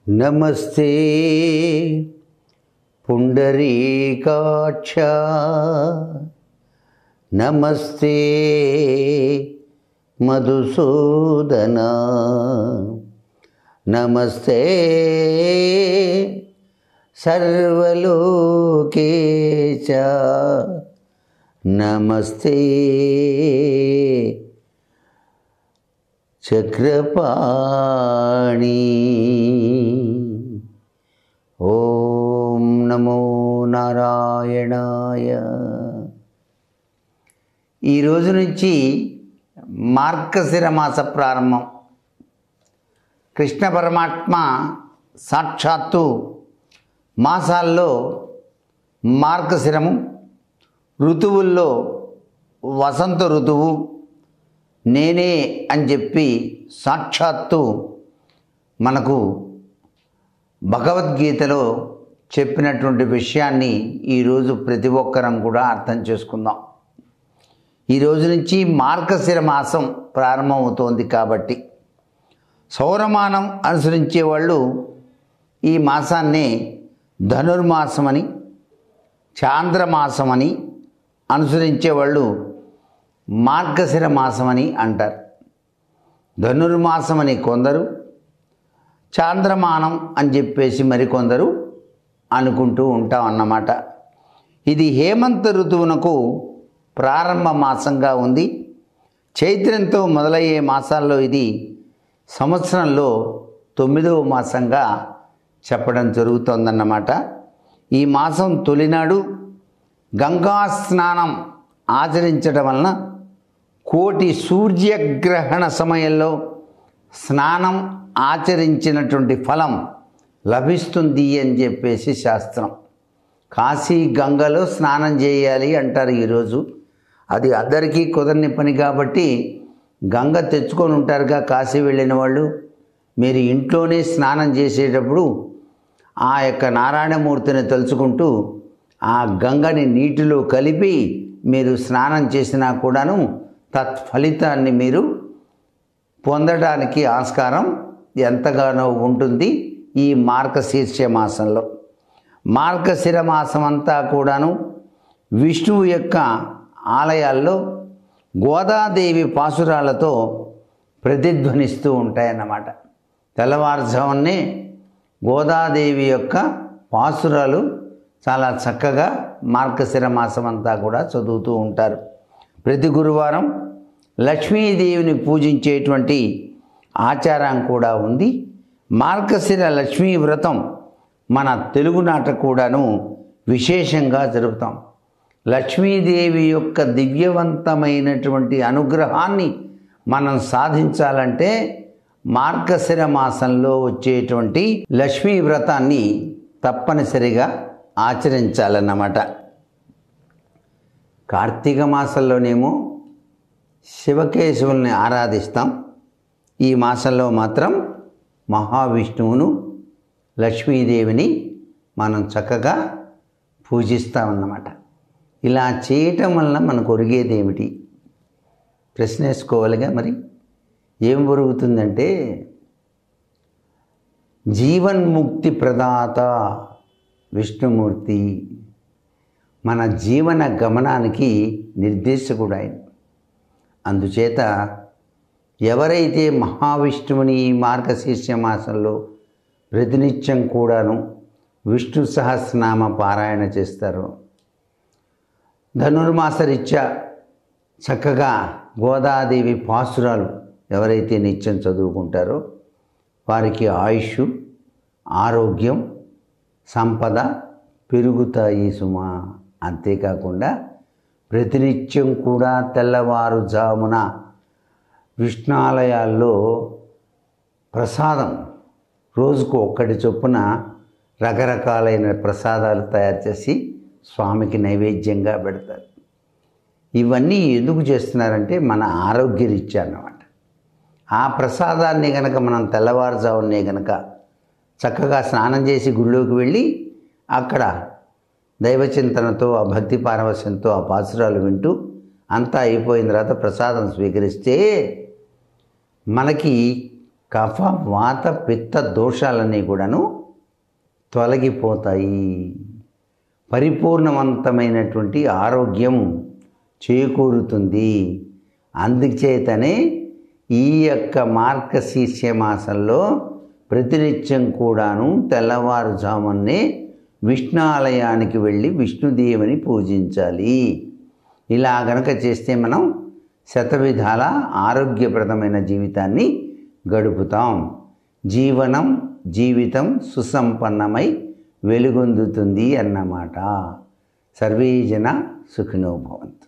నమస్తే పుండరీకాక్ష, నమస్తే మధుసూదన, నమస్తే సర్వలోకేశ, నమస్తే చక్రపాణి. ఓం నమో నారాయణాయ. ఈరోజు నుంచి మార్గశిర మాస ప్రారంభం. కృష్ణ పరమాత్మ సాక్షాత్తు మాసాల్లో మార్గశిరము, ఋతువుల్లో వసంత ఋతువు నేనే అని చెప్పి సాక్షాత్తు మనకు భగవద్గీతలో చెప్పినటువంటి విషయాన్ని ఈరోజు ప్రతి ఒక్కరం కూడా అర్థం చేసుకుందాం. ఈరోజు నుంచి మార్గశిర మాసం ప్రారంభమవుతోంది కాబట్టి సౌరమానం అనుసరించే వాళ్ళు ఈ మాసాన్ని ధనుర్మాసమని, చాంద్రమాసమని అనుసరించే వాళ్ళు మార్గశిర మాసమని అంటారు. ధనుర్మాసమని కొందరు, చాంద్రమానం అని చెప్పేసి మరికొందరు అనుకుంటూ ఉంటాం అన్నమాట. ఇది హేమంత ఋతువునకు ప్రారంభ మాసంగా ఉంది. చైత్రంతో మొదలయ్యే మాసాల్లో ఇది సంవత్సరంలో 9వ మాసంగా చెప్పడం జరుగుతోందన్నమాట. ఈ మాసం తొలినాడు గంగా స్నానం ఆచరించడం వలన కోటి సూర్యగ్రహణ సమయంలో స్నానం ఆచరించినటువంటి ఫలం లభిస్తుంది అని చెప్పేసి శాస్త్రం. కాశీ గంగలో స్నానం చేయాలి అంటారు ఈరోజు. అది అందరికీ కుదరని పని కాబట్టి గంగ తెచ్చుకొని ఉంటారుగా కాశీ వెళ్ళిన వాళ్ళు. మీరు ఇంట్లోనే స్నానం చేసేటప్పుడు ఆ యొక్క నారాయణమూర్తిని తలుచుకుంటూ ఆ గంగని నీటిలో కలిపి మీరు స్నానం చేసినా కూడాను తత్ఫలితాన్ని మీరు పొందడానికి ఆస్కారం ఎంతగానో ఉంటుంది ఈ మార్గశీర్ష మాసంలో. మార్గశిర మాసం అంతా కూడాను విష్ణువు యొక్క ఆలయాల్లో గోదాదేవి పాసురాలతో ప్రతిధ్వనిస్తూ ఉంటాయన్నమాట. తెల్లవారుజామునే గోదాదేవి యొక్క పాసురాలు చాలా చక్కగా మార్గశిర మాసం అంతా కూడా చదువుతూ ఉంటారు. ప్రతి గురువారం లక్ష్మీదేవిని పూజించేటువంటి ఆచారం కూడా ఉంది. మార్గశిర లక్ష్మీ వ్రతం మన తెలుగునాట కూడాను విశేషంగా జరుపుతాం. లక్ష్మీదేవి యొక్క దివ్యవంతమైనటువంటి అనుగ్రహాన్ని మనం సాధించాలంటే మార్గశిర మాసంలో వచ్చేటువంటి లక్ష్మీ వ్రతాన్ని తప్పనిసరిగా ఆచరించాలన్నమాట. కార్తీక మాసంలోనేమో శివకేశవుల్ని ఆరాధిస్తాం. ఈ మాసంలో మాత్రం మహావిష్ణువును, లక్ష్మీదేవిని మనం చక్కగా పూజిస్తామన్నమాట. ఇలా చేయటం వలన మనకు ఒరిగేది ఏమిటి ప్రశ్న వేసుకోవాలిగా. మరి ఏం ఒరుగుతుందంటే జీవన్ముక్తి ప్రదాత విష్ణుమూర్తి, మన జీవన గమనానికి నిర్దేశకుడు ఆయన. అందుచేత ఎవరైతే మహావిష్ణువుని ఈ మార్గశీర్ష మాసంలో ప్రతినిత్యం కూడాను విష్ణు సహస్రనామ పారాయణ చేస్తారో, ధనుర్మాసరీత్యా చక్కగా గోదాదేవి పాసురాలు ఎవరైతే నిత్యం చదువుకుంటారో వారికి ఆయుష్, ఆరోగ్యం, సంపద పెరుగుతాయి సుమా. అంతేకాకుండా ప్రతినిత్యం కూడా తెల్లవారుజామున విష్ణాలయాల్లో ప్రసాదం రోజుకు ఒక్కటి చొప్పున రకరకాలైన ప్రసాదాలు తయారు చేసి స్వామికి నైవేద్యంగా పెడతారు. ఇవన్నీ ఎందుకు చేస్తున్నారంటే మన ఆరోగ్యరీత్యా అన్నమాట. ఆ ప్రసాదాన్ని కనుక మనం తెల్లవారుజామునే కనుక చక్కగా స్నానం చేసి గుళ్ళోకి వెళ్ళి అక్కడ దైవచింతనతో, ఆ భక్తి పారవశ్యంతో ఆ పాసురాలు వింటూ అంతా అయిపోయిన తర్వాత ప్రసాదం స్వీకరిస్తే మనకి కఫ వాత పిత్త దోషాలన్నీ కూడాను తొలగిపోతాయి. పరిపూర్ణవంతమైనటువంటి ఆరోగ్యం చేకూరుతుంది. అందుచేతనే ఈ యొక్క మార్గశీర్ష మాసంలో ప్రతినిత్యం కూడాను తెల్లవారుజామునే విష్ణాలయానికి వెళ్ళి విష్ణుదేవుని పూజించాలి. ఇలా గనక చేస్తే మనం శతవిధాల ఆరోగ్యప్రదమైన జీవితాన్ని గడుపుతాం. జీవితం సుసంపన్నమై వెలుగొందుతుంది అన్నమాట. సర్వే జన సుఖినో భవంతు.